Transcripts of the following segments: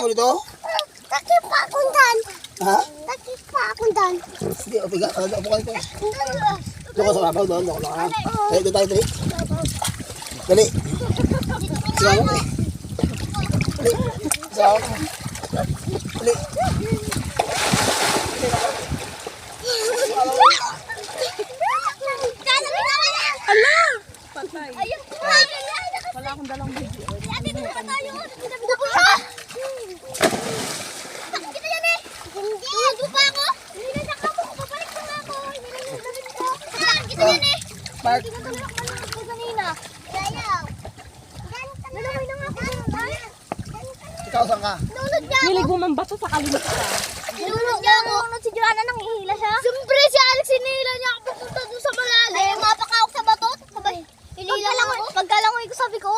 mo dito? Takip pa akong dan. Ha? Takip pa akong dan. Sige, o piga. Upo ka dito. Doon ka sa mabaw, doon. Doon ka. Dali, doon tayo, dali. Dali. Sige ako. Dali. Sige ako. Dali. Ala! Patay. Ayun, Wala akong dalang video. ate, dito pa tayo. Kita yan eh. Hindi. Tudo pa ako. Hinilandak ako. Babalik ko nga ako. Hinilandak ko. Kita yan eh. Mark. Tinatulak na lang ako kanina. Ayaw. Nalaway na nga ako. Ikaw saan ka? Nunod niya ako. Nilig mo man bato sa kalimita. Nunod niya ako. Nunod si Joanna nang ihila siya. Siyempre si Alex hinihila niya ako papunta doon sa malalim. Ay, mapakaok sa batot. Sabay. Hinihila ako. Pagkalangoy ko sabi ko,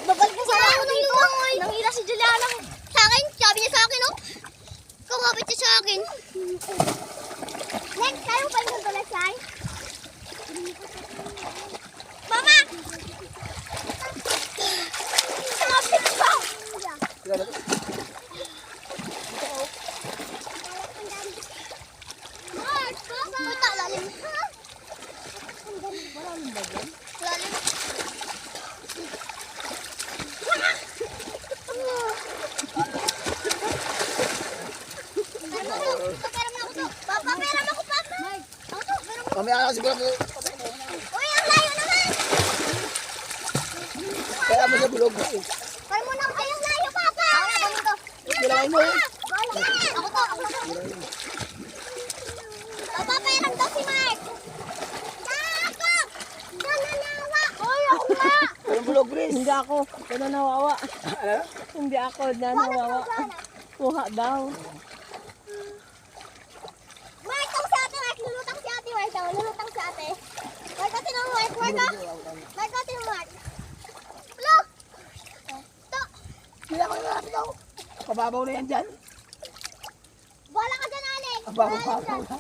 babalik na sana ako dito. Nangihila si Juliana sa akin. Sabi niya sa akin, oh. Kumapit siya sa akin. Next, tayo pa yung tulasay. Mama! Kumapit pa! Sige, dali. Mark, baba! Puta, lalim. Lalim. Pera mo ako to. Papa, pera mo ako, Papa. Ako to, pera mo. Mamaya ka siguro. Uy, ang layo naman. Kaya mo sa bulog. Pera mo na. Ay, ang layo, Papa. Ako na, kunin ko. Kailangan mo. Ako to, ako to. Papa, pera daw si Mark. Ako! Nananawa. Uy, ako nga. Walang bulog, Chris. Hindi ako. Nananawawa. Ano? Hindi ako nananawawa. Kuha daw. Mark, tong si ate, Mark. Lulutang si ate, Mark. Lulutang si ate. Mark, ate na, Mark. Mark, ah. Mark, ate na, Mark. Look! To. Hindi ako na ikaw. Kababaw na yan dyan. Wala ka dyan, Alex. Ang babaw na.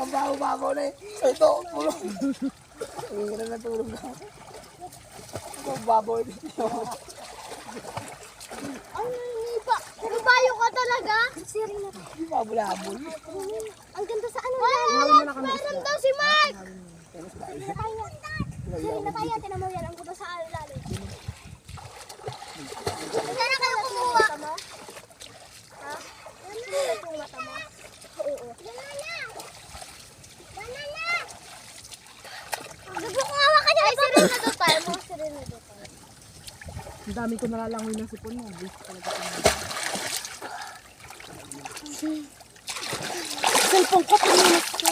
Ang babaw na eh. Ito, bulog. Hindi na natulog na. Ang babaw dito. Ang nanipa. Kabayo ka talaga. Siri na. Babulabol. Ang ganda sa ano. Alex, meron daw si Mark. Siri na tayo. Siri na tayo. Tinan mo yan. Ang ganda sa alalim. Saan na kayo kumuha? Ha? Yung mata mo? Oo. Banana! Gusto ko nga ka niya. Ay, siri na daw tayo. Mga siri na daw tayo. Ang dami ko nalalangoy ng sipon mo. Bis talaga. Cellphone ko, 3 minutes ko.